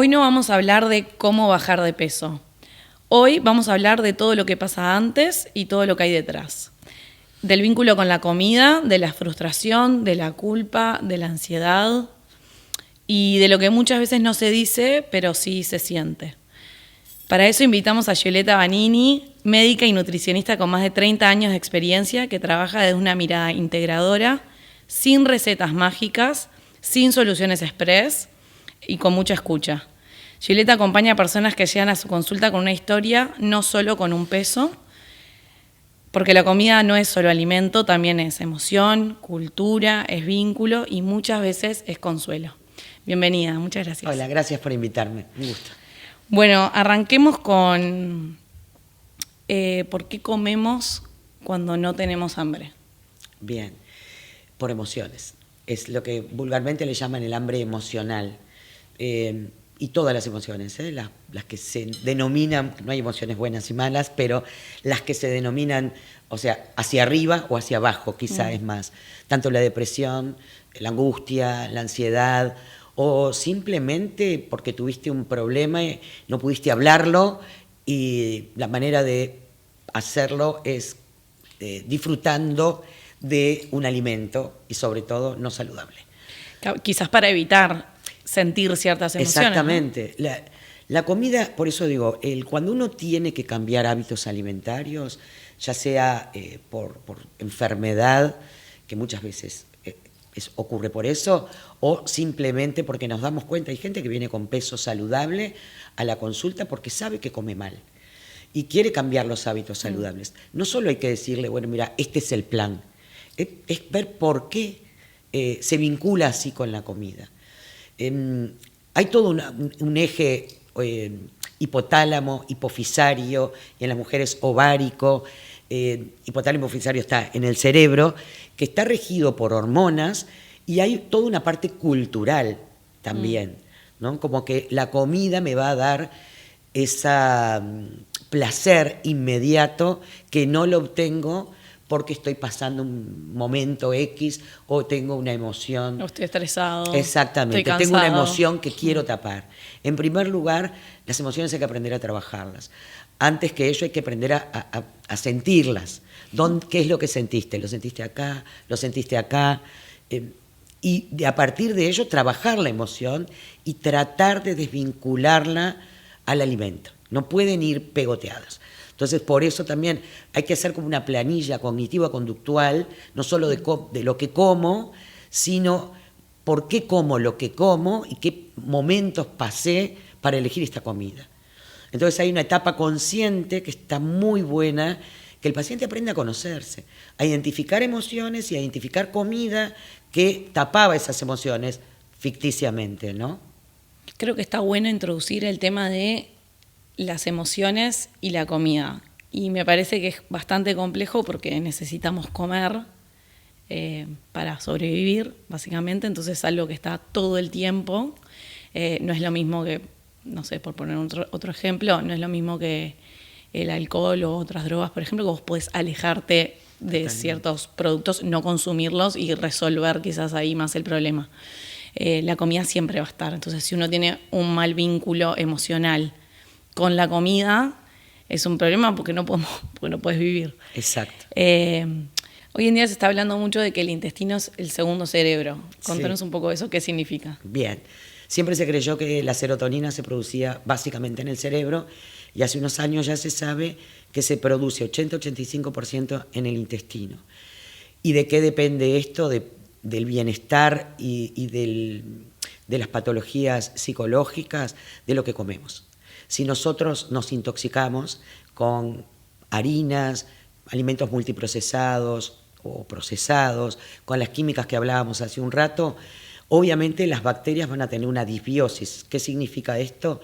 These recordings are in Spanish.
Hoy no vamos a hablar de cómo bajar de peso. Hoy vamos a hablar de todo lo que pasa antes y todo lo que hay detrás. Del vínculo con la comida, de la frustración, de la culpa, de la ansiedad y de lo que muchas veces no se dice, pero sí se siente. Para eso invitamos a Giulietta Banini, médica y nutricionista con más de 30 años de experiencia, que trabaja desde una mirada integradora, sin recetas mágicas, sin soluciones express y con mucha escucha. Giulietta acompaña a personas que llegan a su consulta con una historia, no solo con un peso, porque la comida no es solo alimento, también es emoción, cultura, es vínculo y muchas veces es consuelo. Bienvenida, muchas gracias. Hola, gracias por invitarme, un gusto. Bueno, arranquemos con ¿por qué comemos cuando no tenemos hambre? Bien, por emociones. Es lo que vulgarmente le llaman el hambre emocional. Y todas las emociones, las que se denominan, no hay emociones buenas y malas, pero las que se denominan, o sea, hacia arriba o hacia abajo, quizá es más. Tanto la depresión, la angustia, la ansiedad, o simplemente porque tuviste un problema y no pudiste hablarlo, y la manera de hacerlo es disfrutando de un alimento y sobre todo no saludable. Quizás para evitar sentir ciertas emociones. Exactamente. ¿No? La comida, por eso digo, cuando uno tiene que cambiar hábitos alimentarios, ya sea por enfermedad, que muchas veces ocurre por eso, o simplemente porque nos damos cuenta, hay gente que viene con peso saludable a la consulta porque sabe que come mal y quiere cambiar los hábitos saludables. No solo hay que decirle, bueno, mira, este es el plan, es ver por qué se vincula así con la comida. Hay todo un eje hipotálamo, hipofisario, y en las mujeres ovárico. Hipotálamo hipofisario está en el cerebro, que está regido por hormonas, y hay toda una parte cultural también, ¿no? Como que la comida me va a dar ese placer inmediato que no lo obtengo porque estoy pasando un momento X o tengo una emoción. O estoy estresado. Exactamente, estoy tengo una emoción que quiero tapar. En primer lugar, las emociones hay que aprender a trabajarlas. Antes que ello hay que aprender a sentirlas. ¿Qué es lo que sentiste? ¿Lo sentiste acá? ¿Lo sentiste acá? Y a partir de ello trabajar la emoción y tratar de desvincularla al alimento. No pueden ir pegoteadas. Entonces, por eso también hay que hacer como una planilla cognitiva-conductual, no solo de lo que como, sino por qué como lo que como y qué momentos pasé para elegir esta comida. Entonces hay una etapa consciente que está muy buena, que el paciente aprende a conocerse, a identificar emociones y a identificar comida que tapaba esas emociones ficticiamente, ¿no? Creo que está bueno introducir el tema de las emociones y la comida. Y me parece que es bastante complejo porque necesitamos comer para sobrevivir, básicamente. Entonces es algo que está todo el tiempo. No es lo mismo que, no sé, por poner otro ejemplo, no es lo mismo que el alcohol o otras drogas, por ejemplo, que vos podés alejarte de ciertos productos, no consumirlos y resolver quizás ahí más el problema. La comida siempre va a estar. Entonces, si uno tiene un mal vínculo emocional con la comida, es un problema porque no puedes vivir. Exacto. Hoy en día se está hablando mucho de que el intestino es el segundo cerebro. Contanos un poco de eso, ¿qué significa? Bien. Siempre se creyó que la serotonina se producía básicamente en el cerebro y hace unos años ya se sabe que se produce 80-85% en el intestino. ¿Y de qué depende esto? Del bienestar y de las patologías psicológicas de lo que comemos. Si nosotros nos intoxicamos con harinas, alimentos multiprocesados o procesados, con las químicas que hablábamos hace un rato, obviamente las bacterias van a tener una disbiosis. ¿Qué significa esto?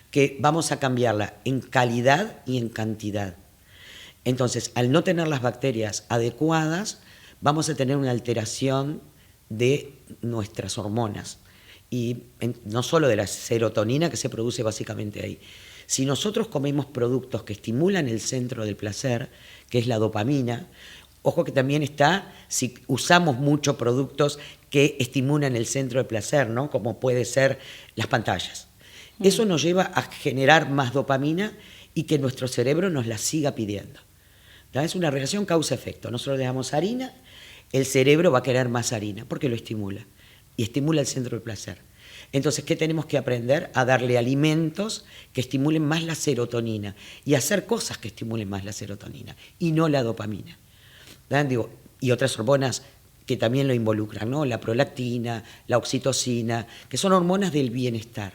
Que vamos a cambiarla en calidad y en cantidad. Entonces, al no tener las bacterias adecuadas, vamos a tener una alteración de nuestras hormonas. Y no solo de la serotonina que se produce básicamente ahí. Si nosotros comemos productos que estimulan el centro del placer, que es la dopamina, ojo que también está si usamos muchos productos que estimulan el centro del placer, ¿no? Como puede ser las pantallas. Eso nos lleva a generar más dopamina y que nuestro cerebro nos la siga pidiendo. ¿No? Es una relación causa-efecto. Nosotros le damos harina, el cerebro va a querer más harina porque lo estimula y estimula el centro del placer. Entonces, ¿qué tenemos que aprender? A darle alimentos que estimulen más la serotonina y hacer cosas que estimulen más la serotonina y no la dopamina. Digo, y otras hormonas que también lo involucran, ¿no? La prolactina, la oxitocina, que son hormonas del bienestar.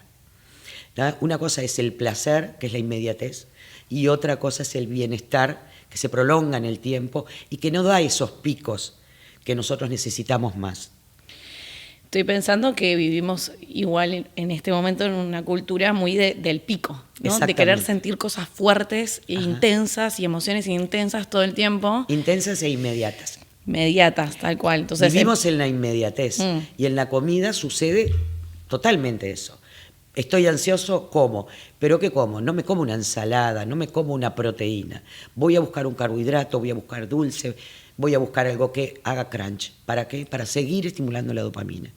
¿No? Una cosa es el placer, que es la inmediatez, y otra cosa es el bienestar, que se prolonga en el tiempo y que no da esos picos que nosotros necesitamos más. Estoy pensando que vivimos igual en este momento en una cultura muy del pico, ¿no? De querer sentir cosas fuertes e intensas y emociones intensas todo el tiempo. Intensas e inmediatas. Inmediatas, tal cual. Entonces, vivimos en la inmediatez y en la comida sucede totalmente eso. Estoy ansioso, como. ¿Pero qué como? No me como una ensalada, no me como una proteína. Voy a buscar un carbohidrato, voy a buscar dulce, voy a buscar algo que haga crunch. ¿Para qué? Para seguir estimulando la dopamina.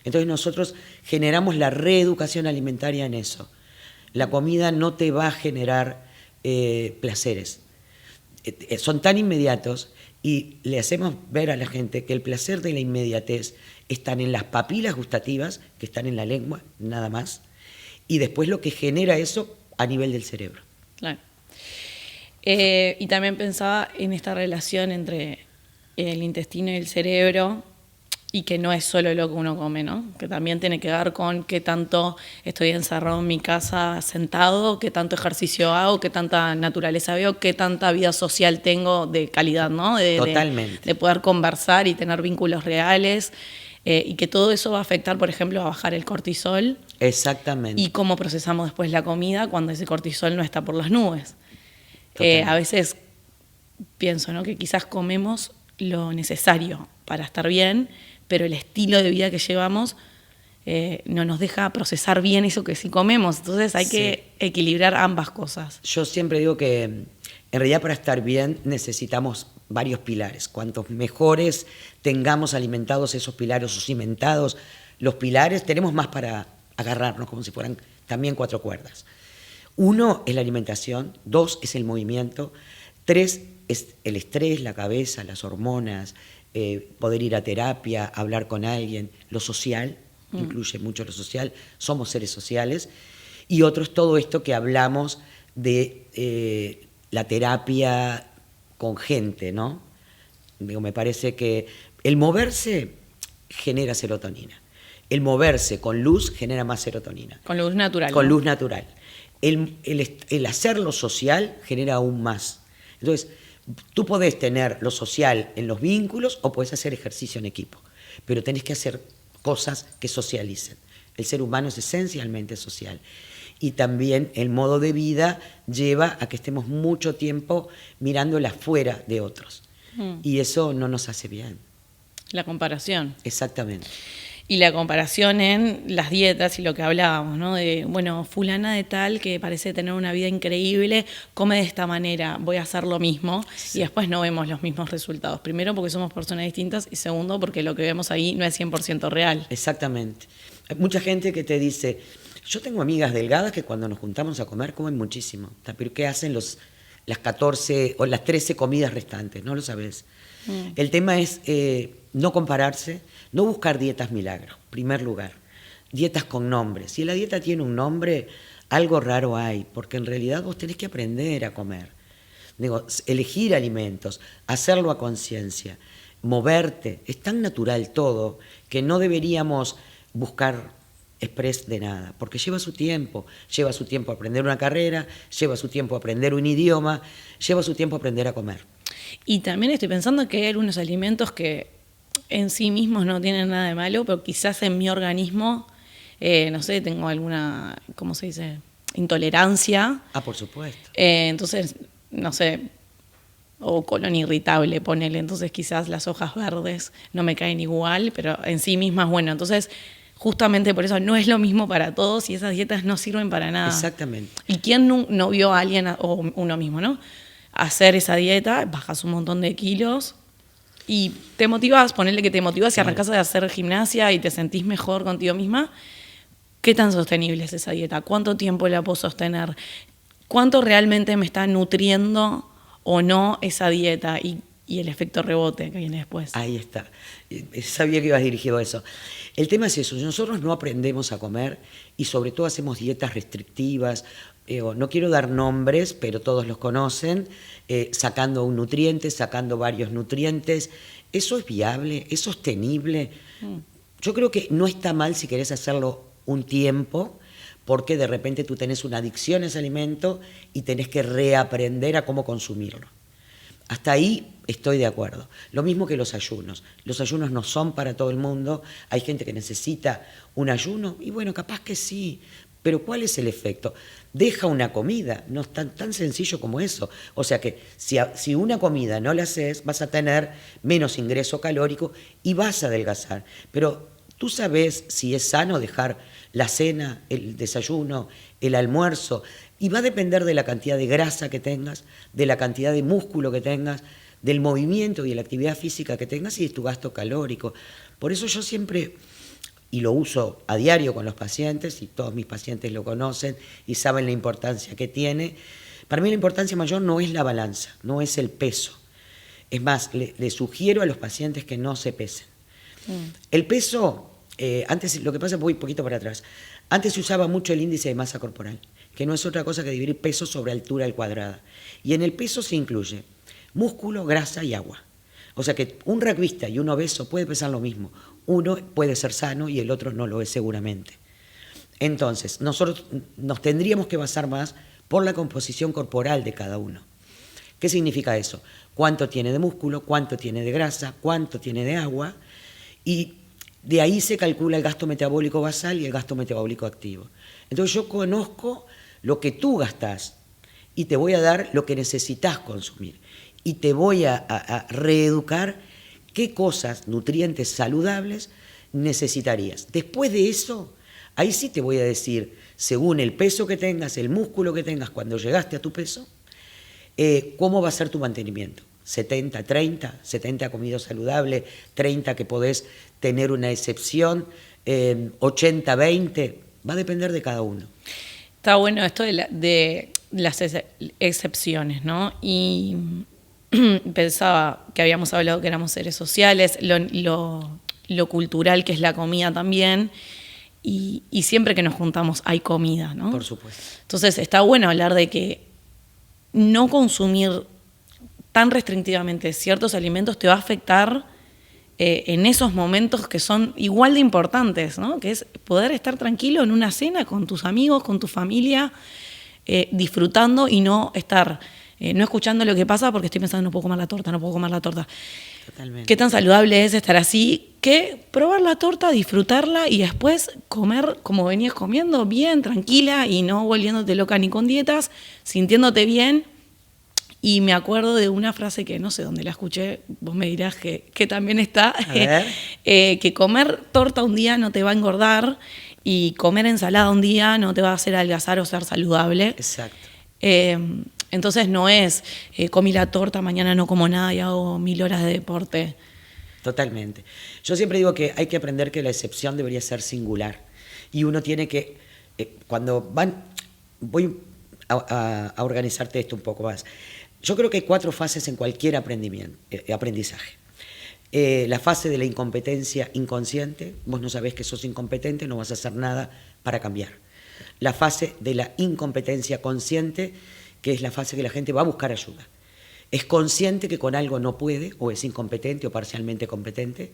Entonces nosotros generamos la reeducación alimentaria en eso. La comida no te va a generar placeres. Son tan inmediatos y le hacemos ver a la gente que el placer de la inmediatez están en las papilas gustativas, que están en la lengua, nada más, y después lo que genera eso a nivel del cerebro. Claro. Y también pensaba en esta relación entre el intestino y el cerebro, y que no es solo lo que uno come, ¿no? Que también tiene que ver con qué tanto estoy encerrado en mi casa sentado, qué tanto ejercicio hago, qué tanta naturaleza veo, qué tanta vida social tengo de calidad, ¿no? Totalmente. De poder conversar y tener vínculos reales, y que todo eso va a afectar, por ejemplo, a bajar el cortisol. Exactamente. Y cómo procesamos después la comida cuando ese cortisol no está por las nubes. A veces pienso, ¿no? Que quizás comemos lo necesario para estar bien, pero el estilo de vida que llevamos no nos deja procesar bien eso que sí comemos. Entonces hay que equilibrar ambas cosas. Yo siempre digo que en realidad para estar bien necesitamos varios pilares. Cuantos mejores tengamos alimentados esos pilares o cimentados los pilares, tenemos más para agarrarnos como si fueran también 4 cuerdas. 1 es la alimentación, 2 es el movimiento, 3 es el estrés, la cabeza, las hormonas, poder ir a terapia, hablar con alguien, lo social, incluye mucho lo social, somos seres sociales, y otro es todo esto que hablamos de la terapia con gente, ¿no? Digo, me parece que el moverse genera serotonina, el moverse con luz genera más serotonina. Con luz natural. Con ¿no? luz natural. El hacerlo social genera aún más. Entonces, tú podés tener lo social en los vínculos o podés hacer ejercicio en equipo, pero tenés que hacer cosas que socialicen. El ser humano es esencialmente social y también el modo de vida lleva a que estemos mucho tiempo mirando el afuera de otros y eso no nos hace bien. La comparación. Exactamente. Y la comparación en las dietas y lo que hablábamos, ¿no? De, bueno, fulana de tal que parece tener una vida increíble, come de esta manera, voy a hacer lo mismo. Sí. Y después no vemos los mismos resultados. Primero porque somos personas distintas y segundo porque lo que vemos ahí no es 100% real. Exactamente. Hay mucha gente que te dice, yo tengo amigas delgadas que cuando nos juntamos a comer comen muchísimo. ¿Pero qué hacen las 14 o las 13 comidas restantes? No lo sabes. El tema es no compararse, no buscar dietas milagro, en primer lugar. Dietas con nombres. Si la dieta tiene un nombre, algo raro hay, porque en realidad vos tenés que aprender a comer. Digo, elegir alimentos, hacerlo a conciencia, moverte. Es tan natural todo que no deberíamos buscar express de nada, porque lleva su tiempo aprender una carrera, lleva su tiempo aprender un idioma, lleva su tiempo aprender a comer. Y también estoy pensando que hay algunos alimentos que en sí mismos no tienen nada de malo, pero quizás en mi organismo, no sé, tengo alguna, ¿cómo se dice?, intolerancia. Por supuesto. Entonces, no sé, o colon irritable, ponele, entonces quizás las hojas verdes no me caen igual, pero en sí mismas, bueno, entonces justamente por eso no es lo mismo para todos y esas dietas no sirven para nada. Exactamente. ¿Y quién no vio a alguien, o uno mismo, ¿no?, hacer esa dieta, bajas un montón de kilos y te motivas, ponerle que te motivas y arrancas a hacer gimnasia y te sentís mejor contigo misma, ¿Qué tan sostenible es esa dieta? ¿Cuánto tiempo la puedo sostener? ¿Cuánto realmente me está nutriendo o no esa dieta? Y el efecto rebote que viene después. Ahí está. Sabía que ibas dirigido a eso. El tema es eso, nosotros no aprendemos a comer y sobre todo hacemos dietas restrictivas, no quiero dar nombres, pero todos los conocen, sacando un nutriente, sacando varios nutrientes. ¿Eso es viable? ¿Es sostenible? Yo creo que no está mal si querés hacerlo un tiempo, porque de repente tú tenés una adicción a ese alimento y tenés que reaprender a cómo consumirlo. Hasta ahí estoy de acuerdo. Lo mismo que los ayunos. Los ayunos no son para todo el mundo. Hay gente que necesita un ayuno y bueno, capaz que sí. Pero ¿cuál es el efecto? Deja una comida. No es tan sencillo como eso. O sea que si una comida no la haces, vas a tener menos ingreso calórico y vas a adelgazar. Pero tú sabes si es sano dejar la cena, el desayuno, el almuerzo. Y va a depender de la cantidad de grasa que tengas, de la cantidad de músculo que tengas, del movimiento y de la actividad física que tengas y de tu gasto calórico. Por eso yo siempre, y lo uso a diario con los pacientes, y todos mis pacientes lo conocen y saben la importancia que tiene, para mí la importancia mayor no es la balanza, no es el peso. Es más, le sugiero a los pacientes que no se pesen. El peso, antes, lo que pasa, voy un poquito para atrás, antes se usaba mucho el índice de masa corporal, que no es otra cosa que dividir peso sobre altura al cuadrada. Y en el peso se incluye músculo, grasa y agua. O sea que un rugbyista y un obeso puede pesar lo mismo. Uno puede ser sano y el otro no lo es seguramente. Entonces, nosotros nos tendríamos que basar más por la composición corporal de cada uno. ¿Qué significa eso? ¿Cuánto tiene de músculo? ¿Cuánto tiene de grasa? ¿Cuánto tiene de agua? Y de ahí se calcula el gasto metabólico basal y el gasto metabólico activo. Entonces yo conozco lo que tú gastás y te voy a dar lo que necesitas consumir. Y te voy a reeducar qué cosas, nutrientes saludables necesitarías. Después de eso, ahí sí te voy a decir, según el peso que tengas, el músculo que tengas cuando llegaste a tu peso, cómo va a ser tu mantenimiento. 70-30, 70 comido saludable, 30 que podés tener una excepción, 80-20, va a depender de cada uno. Está bueno esto de las excepciones, ¿no? Y pensaba que habíamos hablado que éramos seres sociales, lo cultural que es la comida también, y siempre que nos juntamos hay comida, ¿no? Por supuesto. Entonces está bueno hablar de que no consumir tan restrictivamente ciertos alimentos te va a afectar en esos momentos que son igual de importantes, ¿no? Que es poder estar tranquilo en una cena con tus amigos, con tu familia, disfrutando y no estar no escuchando lo que pasa porque estoy pensando no puedo comer la torta. Totalmente. Qué tan saludable es estar así, que probar la torta, disfrutarla y después comer como venías comiendo, bien, tranquila y no volviéndote loca ni con dietas, sintiéndote bien. Y me acuerdo de una frase que no sé dónde la escuché, vos me dirás que también está, que comer torta un día no te va a engordar y comer ensalada un día no te va a hacer adelgazar o ser saludable. Exacto. Entonces no es, comí la torta, mañana no como nada y hago 1000 horas de deporte. Totalmente. Yo siempre digo que hay que aprender que la excepción debería ser singular. Y uno tiene que, voy a organizarte esto un poco más. Yo creo que hay 4 fases en cualquier aprendizaje. La fase de la incompetencia inconsciente, vos no sabés que sos incompetente, no vas a hacer nada para cambiar. La fase de la incompetencia consciente, que es la fase que la gente va a buscar ayuda. Es consciente que con algo no puede, o es incompetente o parcialmente competente,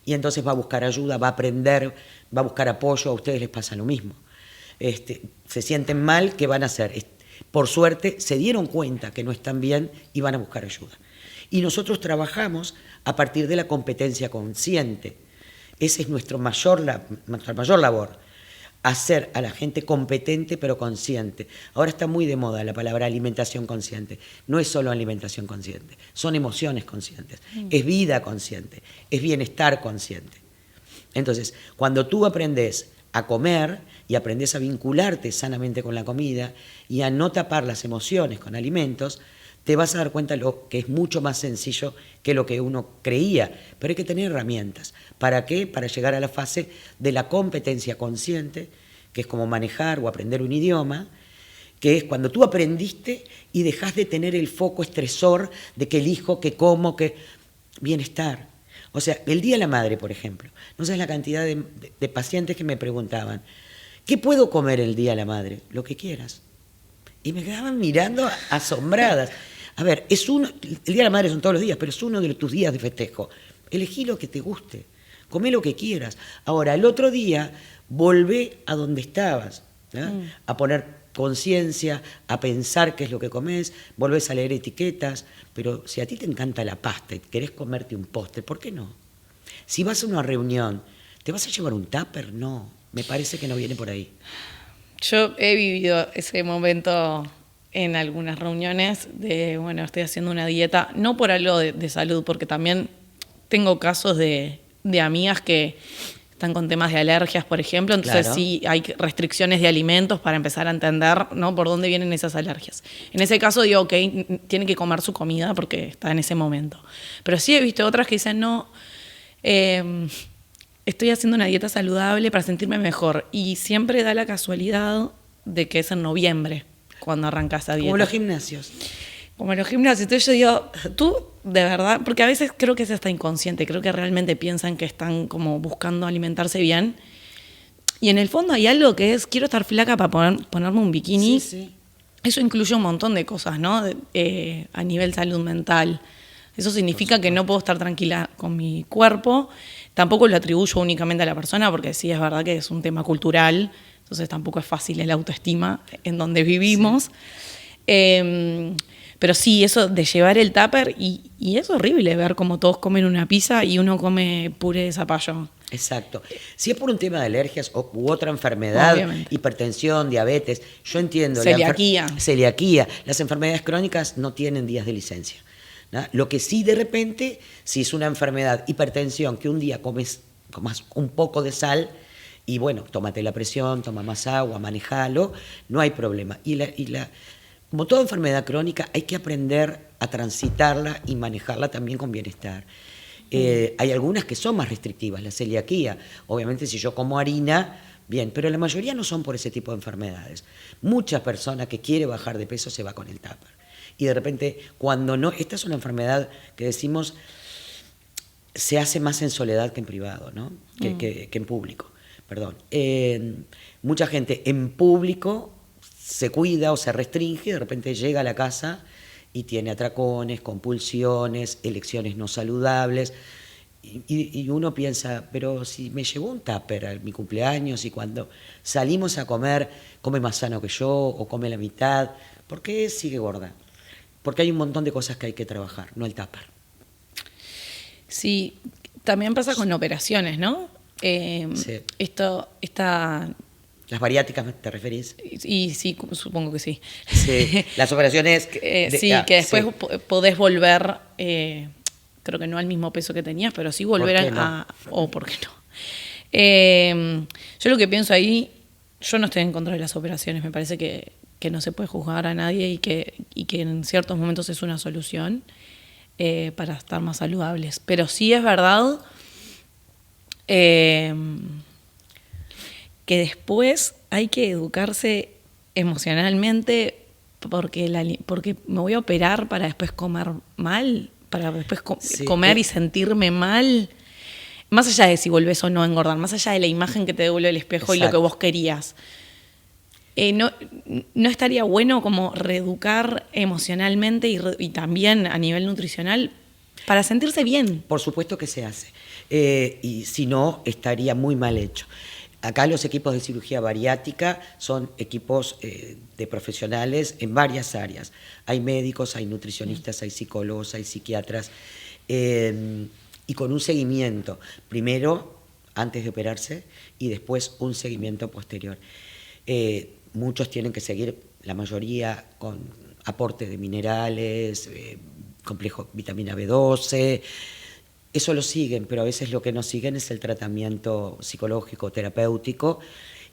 y entonces va a buscar ayuda, va a aprender, va a buscar apoyo. A ustedes les pasa lo mismo. Se sienten mal, ¿qué van a hacer? Por suerte se dieron cuenta que no están bien y van a buscar ayuda. Y nosotros trabajamos a partir de la competencia consciente. Esa es nuestra mayor labor, hacer a la gente competente pero consciente. Ahora está muy de moda la palabra alimentación consciente. No es solo alimentación consciente, son emociones conscientes, es vida consciente, es bienestar consciente. Entonces, cuando tú aprendes a comer y aprendes a vincularte sanamente con la comida y a no tapar las emociones con alimentos, te vas a dar cuenta lo que es mucho más sencillo que lo que uno creía, pero hay que tener herramientas. ¿Para qué? Para llegar a la fase de la competencia consciente, que es como manejar o aprender un idioma, que es cuando tú aprendiste y dejás de tener el foco estresor de que elijo, que como, que bienestar. O sea, el Día de la Madre, por ejemplo, no sabes la cantidad de pacientes que me preguntaban, ¿qué puedo comer el Día de la Madre? Lo que quieras. Y me quedaban mirando asombradas. A ver, el Día de la Madre son todos los días, pero es uno de tus días de festejo. Elegí lo que te guste, comé lo que quieras. Ahora, el otro día, volvé a donde estabas, ¿no? A poner conciencia, a pensar qué es lo que comés, volvés a leer etiquetas, pero si a ti te encanta la pasta y querés comerte un postre, ¿por qué no? Si vas a una reunión, ¿te vas a llevar un tupper? No, me parece que no viene por ahí. Yo he vivido ese momento en algunas reuniones de, bueno, estoy haciendo una dieta, no por algo de salud, porque también tengo casos de amigas que están con temas de alergias, por ejemplo, entonces Claro. sí hay restricciones de alimentos para empezar a entender, ¿no?, por dónde vienen esas alergias. En ese caso digo, ok, tiene que comer su comida porque está en ese momento. Pero sí he visto otras que dicen, no, estoy haciendo una dieta saludable para sentirme mejor. Y siempre da la casualidad de que es en noviembre cuando arranca esa dieta. Como los gimnasios. Como en los gimnasios. Entonces yo digo, tú, de verdad, porque a veces creo que es hasta inconsciente, creo que realmente piensan que están como buscando alimentarse bien. Y en el fondo hay algo que es, quiero estar flaca para ponerme un bikini. Sí, sí. Eso incluye un montón de cosas, ¿no? A nivel salud mental. Eso significa que no puedo estar tranquila con mi cuerpo. Tampoco lo atribuyo únicamente a la persona, porque sí es verdad que es un tema cultural. Entonces tampoco es fácil el autoestima en donde vivimos. Sí. Pero sí, eso de llevar el tupper, y es horrible ver cómo todos comen una pizza y uno come puré de zapallo. Exacto. Si es por un tema de alergias u otra enfermedad, Obviamente. Hipertensión, diabetes, yo entiendo. Celiaquía. Celiaquía. Las enfermedades crónicas no tienen días de licencia, ¿no? Lo que sí, de repente, si es una enfermedad, hipertensión, que un día comas un poco de sal y bueno, tómate la presión, toma más agua, manejalo, no hay problema. Como toda enfermedad crónica, hay que aprender a transitarla y manejarla también con bienestar. Hay algunas que son más restrictivas, la celiaquía. Obviamente, si yo como harina, bien, pero la mayoría no son por ese tipo de enfermedades. Mucha persona que quiere bajar de peso se va con el tupper. Y de repente, cuando no, esta es una enfermedad que decimos se hace más en soledad que en privado, ¿no? Que en público. Perdón. Mucha gente en público se cuida o se restringe y de repente llega a la casa y tiene atracones, compulsiones, elecciones no saludables. Y uno piensa, pero si me llevó un tupper a mi cumpleaños y cuando salimos a comer come más sano que yo o come la mitad, ¿por qué sigue gorda? Porque hay un montón de cosas que hay que trabajar, no el tupper. Sí, también pasa con operaciones, ¿no? Sí. ¿Las bariátricas te referís? Y sí, supongo que sí. Sí, las operaciones... que después sí, podés volver, creo que no al mismo peso que tenías, pero sí volver ¿por qué no? Yo lo que pienso ahí, yo no estoy en contra de las operaciones, me parece que no se puede juzgar a nadie y que en ciertos momentos es una solución para estar más saludables. Pero sí es verdad que después hay que educarse emocionalmente porque me voy a operar para después comer mal, para después comer y sentirme mal. Más allá de si volvés o no a engordar, más allá de la imagen que te devuelve el espejo. Exacto. Y lo que vos querías. ¿No estaría bueno como reeducar emocionalmente y también a nivel nutricional para sentirse bien? Por supuesto que se hace. Y si no, estaría muy mal hecho. Acá los equipos de cirugía bariátrica son equipos de profesionales en varias áreas. Hay médicos, hay nutricionistas, hay psicólogos, hay psiquiatras. Y con un seguimiento, primero antes de operarse y después un seguimiento posterior. Muchos tienen que seguir, la mayoría, con aporte de minerales, complejo vitamina B12. Eso lo siguen, pero a veces lo que no siguen es el tratamiento psicológico, terapéutico,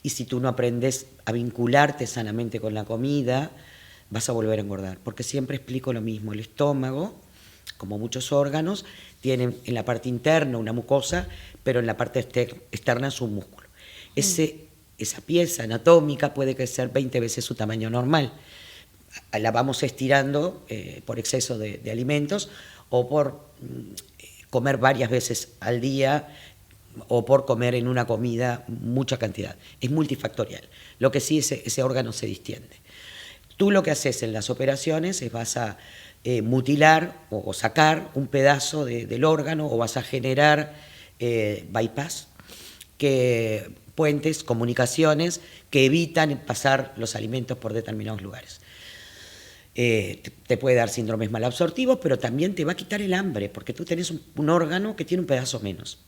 y si tú no aprendes a vincularte sanamente con la comida, vas a volver a engordar, porque siempre explico lo mismo, el estómago, como muchos órganos, tienen en la parte interna una mucosa, pero en la parte externa es un músculo. Ese esa pieza anatómica puede crecer 20 veces su tamaño normal. La vamos estirando por exceso de alimentos o por comer varias veces al día o por comer en una comida mucha cantidad. Es multifactorial. Lo que sí, ese órgano se distiende. Tú lo que haces en las operaciones es vas a mutilar o sacar un pedazo del órgano o vas a generar bypass, puentes, comunicaciones que evitan pasar los alimentos por determinados lugares. Te puede dar síndromes malabsortivos, pero también te va a quitar el hambre, porque tú tenés un órgano que tiene un pedazo menos.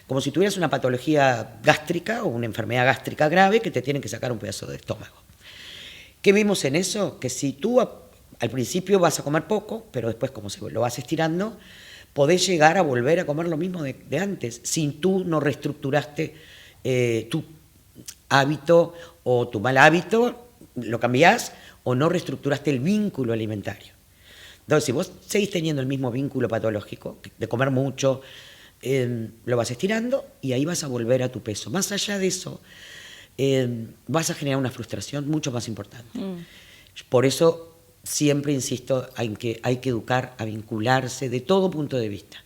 Como si tuvieras una patología gástrica o una enfermedad gástrica grave que te tienen que sacar un pedazo de estómago. ¿Qué vimos en eso? Que si tú al principio vas a comer poco, pero después como lo vas estirando, podés llegar a volver a comer lo mismo de antes, sin tú no reestructuraste tu hábito o tu mal hábito, lo cambiás o no reestructuraste el vínculo alimentario. Entonces, si vos seguís teniendo el mismo vínculo patológico, de comer mucho, lo vas estirando y ahí vas a volver a tu peso. Más allá de eso, vas a generar una frustración mucho más importante. Por eso siempre insisto en que hay que educar a vincularse de todo punto de vista.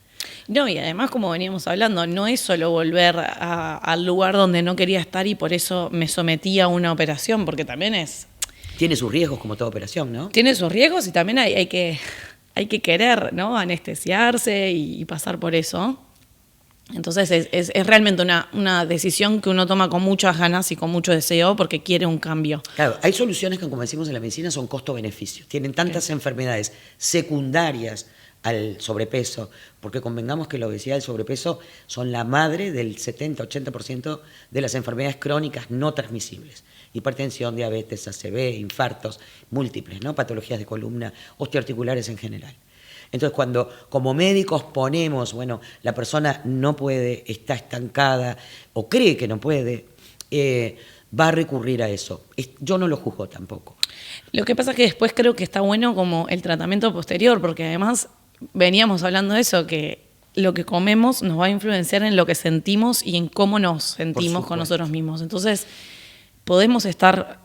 No, y además, como veníamos hablando, no es solo volver al lugar donde no quería estar y por eso me sometí a una operación, porque también tiene sus riesgos como toda operación, ¿no? Tiene sus riesgos y también hay que querer, ¿no? Anestesiarse y pasar por eso. Entonces es realmente una decisión que uno toma con muchas ganas y con mucho deseo porque quiere un cambio. Claro, hay soluciones que, como decimos en la medicina, son costo-beneficio. Tienen tantas enfermedades secundarias al sobrepeso, porque convengamos que la obesidad y el sobrepeso son la madre del 70-80% de las enfermedades crónicas no transmisibles. Hipertensión, diabetes, ACV, infartos múltiples, ¿no? Patologías de columna, osteoarticulares en general. Entonces, cuando como médicos ponemos, bueno, la persona no puede, está estancada o cree que no puede, va a recurrir a eso. Yo no lo juzgo tampoco. Lo que pasa es que después creo que está bueno como el tratamiento posterior, porque además veníamos hablando de eso, que lo que comemos nos va a influenciar en lo que sentimos y en cómo nos sentimos con nosotros mismos. Entonces, podemos estar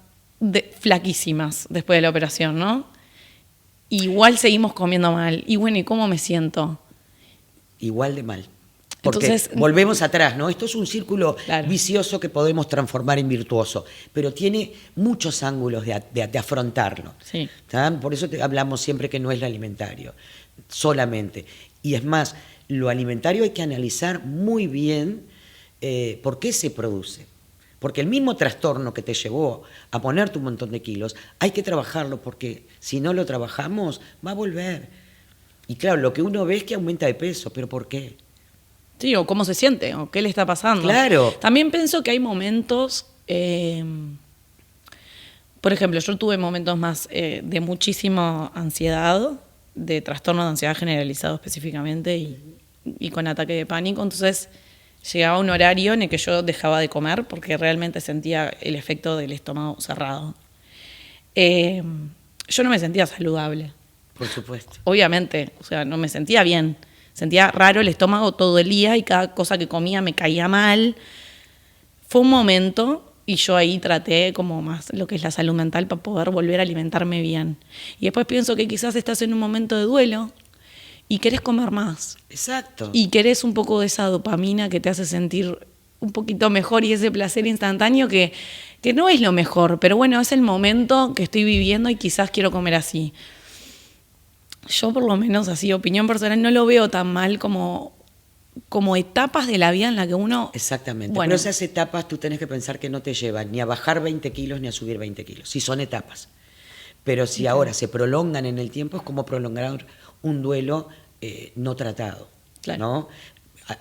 flaquísimas después de la operación, ¿no? Igual seguimos comiendo mal. Y bueno, ¿y cómo me siento? Igual de mal. Porque entonces, volvemos atrás, ¿no? Esto es un círculo claro, vicioso que podemos transformar en virtuoso, pero tiene muchos ángulos de afrontarlo. Sí. Por eso hablamos siempre que no es lo alimentario, solamente. Y es más, lo alimentario hay que analizar muy bien por qué se produce. Porque el mismo trastorno que te llevó a ponerte un montón de kilos, hay que trabajarlo porque si no lo trabajamos, va a volver. Y claro, lo que uno ve es que aumenta de peso, pero ¿por qué? Sí, o cómo se siente, o qué le está pasando. Claro. También pienso que hay momentos, por ejemplo, yo tuve momentos más de muchísima ansiedad, de trastorno de ansiedad generalizado específicamente y con ataque de pánico, entonces llegaba un horario en el que yo dejaba de comer porque realmente sentía el efecto del estómago cerrado. Yo no me sentía saludable. Por supuesto. Obviamente, o sea, no me sentía bien. Sentía raro el estómago todo el día y cada cosa que comía me caía mal. Fue un momento y yo ahí traté como más lo que es la salud mental para poder volver a alimentarme bien. Y después pienso que quizás estás en un momento de duelo y querés comer más. Exacto. Y querés un poco de esa dopamina que te hace sentir un poquito mejor y ese placer instantáneo que no es lo mejor, pero bueno, es el momento que estoy viviendo y quizás quiero comer así. Yo por lo menos así, opinión personal, no lo veo tan mal como etapas de la vida en la que uno... Exactamente, bueno, pero esas etapas tú tenés que pensar que no te llevan ni a bajar 20 kilos ni a subir 20 kilos, sí son etapas. Pero si ahora se prolongan en el tiempo es como prolongar un duelo no tratado, claro, ¿no?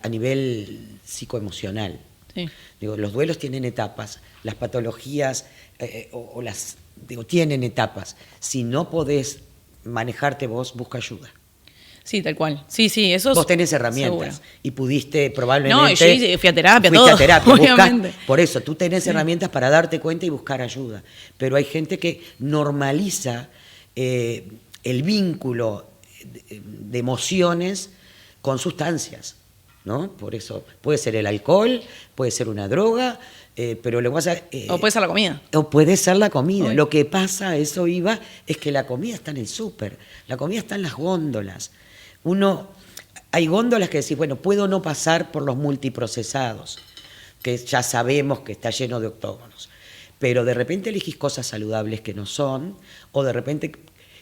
A nivel psicoemocional. Sí. Digo, los duelos tienen etapas, las patologías tienen etapas. Si no podés manejarte vos, busca ayuda. Sí, tal cual. Sí, eso vos tenés herramientas seguro. y pudiste probablemente... No, yo fui a terapia, todo. a terapia, obviamente. Por eso, tú tenés herramientas para darte cuenta y buscar ayuda. Pero hay gente que normaliza el vínculo de emociones con sustancias, ¿no? Por eso puede ser el alcohol, puede ser una droga, Pero lo que pasa... O puede ser la comida. O puede ser la comida. Uy. Lo que pasa, eso iba, es que la comida está en el súper, la comida está en las góndolas. Hay góndolas que decís, bueno, puedo no pasar por los multiprocesados, que ya sabemos que está lleno de octógonos, pero de repente elegís cosas saludables que no son, o de repente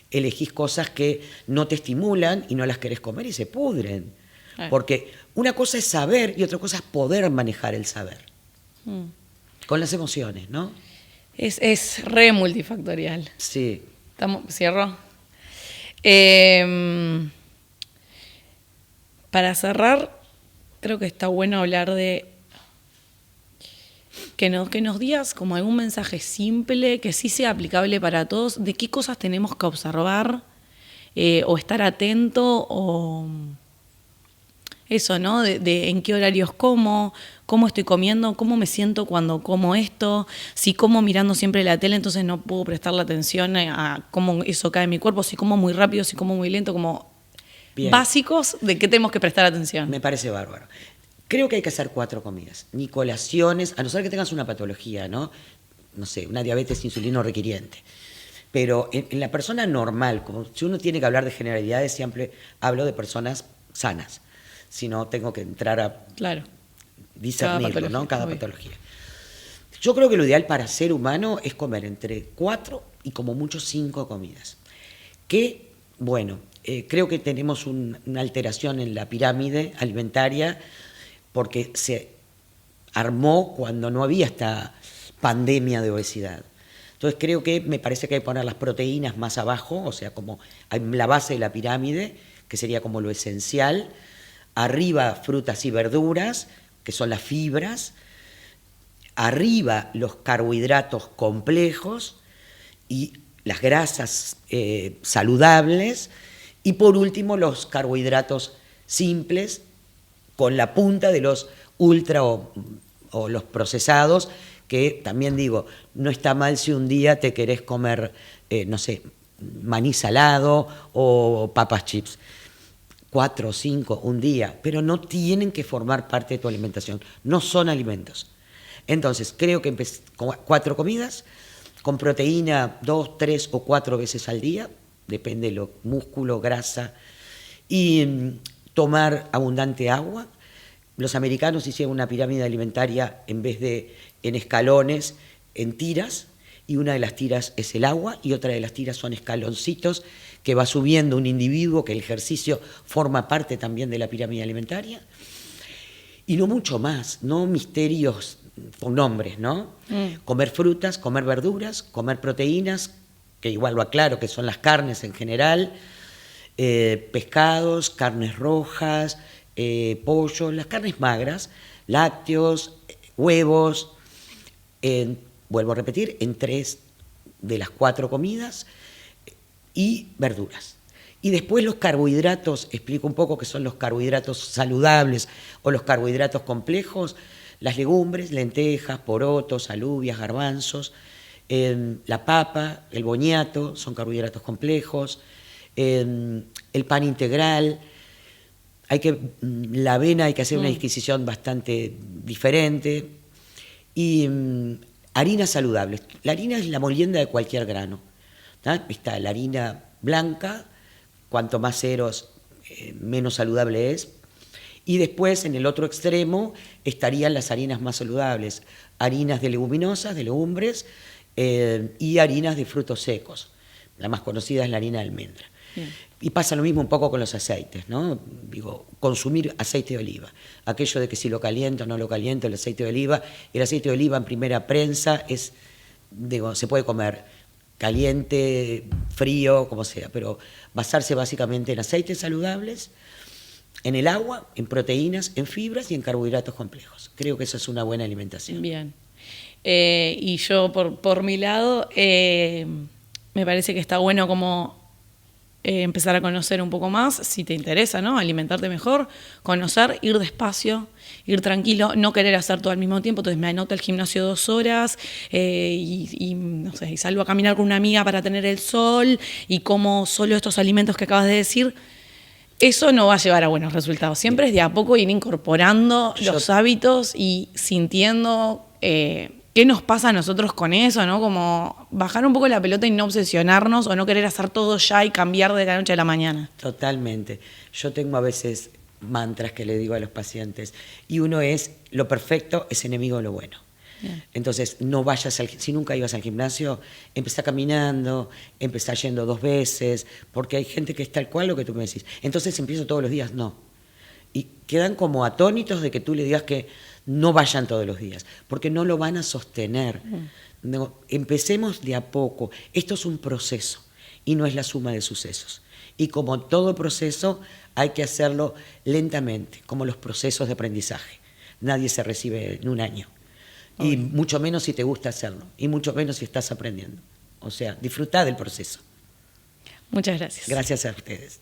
elegís cosas que no te estimulan y no las querés comer y se pudren. Porque una cosa es saber y otra cosa es poder manejar el saber. Con las emociones, ¿no? Es re multifactorial. Sí. ¿Cierro? Para cerrar, creo que está bueno hablar de que nos digas como algún mensaje simple, que sí sea aplicable para todos, de qué cosas tenemos que observar o estar atento o... Eso, ¿no? De en qué horarios como, cómo estoy comiendo, cómo me siento cuando como esto, si como mirando siempre la tele, entonces no puedo prestarle atención a cómo eso cae en mi cuerpo, si como muy rápido, si como muy lento, como Bien. Básicos de qué tenemos que prestar atención. Me parece bárbaro. Creo que hay que hacer 4 comidas, ni colaciones, a no ser que tengas una patología, ¿no? No sé, una diabetes insulino requiriente. Pero en la persona normal, como si uno tiene que hablar de generalidades, siempre hablo de personas sanas. Si no, tengo que entrar a discernirlo, ¿no? Cada patología. Yo creo que lo ideal para ser humano es comer entre 4 y como mucho 5 comidas. Que, bueno, creo que tenemos una alteración en la pirámide alimentaria porque se armó cuando no había esta pandemia de obesidad. Entonces creo que me parece que hay que poner las proteínas más abajo, o sea, como en la base de la pirámide, que sería como lo esencial. Arriba frutas y verduras, que son las fibras. Arriba los carbohidratos complejos y las grasas saludables. Y por último los carbohidratos simples con la punta de los ultra o los procesados, que también digo, no está mal si un día te querés comer, no sé, maní salado o papas chips. 4 o 5 un día, pero no tienen que formar parte de tu alimentación, no son alimentos. Entonces, creo que 4 comidas, con proteína 2, 3 o 4 veces al día, depende de lo músculo, grasa, y tomar abundante agua. Los americanos hicieron una pirámide alimentaria en vez de en escalones, en tiras, y una de las tiras es el agua y otra de las tiras son escaloncitos que va subiendo un individuo, que el ejercicio forma parte también de la pirámide alimentaria. Y no mucho más, no misterios con nombres, ¿no? Comer frutas, comer verduras, comer proteínas, que igual lo aclaro, que son las carnes en general, pescados, carnes rojas, pollo, las carnes magras, lácteos, huevos, vuelvo a repetir, en 3 de las 4 comidas, y verduras. Y después los carbohidratos, explico un poco qué son los carbohidratos saludables o los carbohidratos complejos, las legumbres, lentejas, porotos, alubias, garbanzos, la papa, el boniato, son carbohidratos complejos, el pan integral. La avena hay que hacer una adquisición bastante diferente. Y harinas saludables. La harina es la molienda de cualquier grano. Está la harina blanca, cuanto más ceros, menos saludable es. Y después, en el otro extremo, estarían las harinas más saludables. Harinas de leguminosas, de legumbres, y harinas de frutos secos. La más conocida es la harina de almendra. Bien. Y pasa lo mismo un poco con los aceites, ¿no? Digo, consumir aceite de oliva. Aquello de que si lo caliento o no lo caliento, el aceite de oliva en primera prensa se puede comer caliente, frío, como sea, pero basarse básicamente en aceites saludables, en el agua, en proteínas, en fibras y en carbohidratos complejos. Creo que eso es una buena alimentación. Bien. Y yo, por mi lado, me parece que está bueno como empezar a conocer un poco más, si te interesa, ¿no? Alimentarte mejor, conocer, ir despacio, ir tranquilo, no querer hacer todo al mismo tiempo. Entonces me anoto al gimnasio 2 horas no sé, y salgo a caminar con una amiga para tener el sol y como solo estos alimentos que acabas de decir. Eso no va a llevar a buenos resultados. Siempre es de a poco ir incorporando los hábitos y sintiendo qué nos pasa a nosotros con eso, ¿no? Como bajar un poco la pelota y no obsesionarnos o no querer hacer todo ya y cambiar de la noche a la mañana. Totalmente. Yo tengo a veces mantras que le digo a los pacientes, y uno es: lo perfecto es enemigo de lo bueno. Bien. Entonces, no vayas si nunca ibas al gimnasio, empezá caminando, empezá yendo 2 veces, porque hay gente que es tal cual lo que tú me decís. Entonces empiezo todos los días, no. Y quedan como atónitos de que tú le digas que no vayan todos los días, porque no lo van a sostener. No, empecemos de a poco. Esto es un proceso y no es la suma de sucesos. Y como todo proceso, hay que hacerlo lentamente, como los procesos de aprendizaje. Nadie se recibe en un año. Y mucho menos si te gusta hacerlo, y mucho menos si estás aprendiendo. O sea, disfrutá del proceso. Muchas gracias. Gracias a ustedes.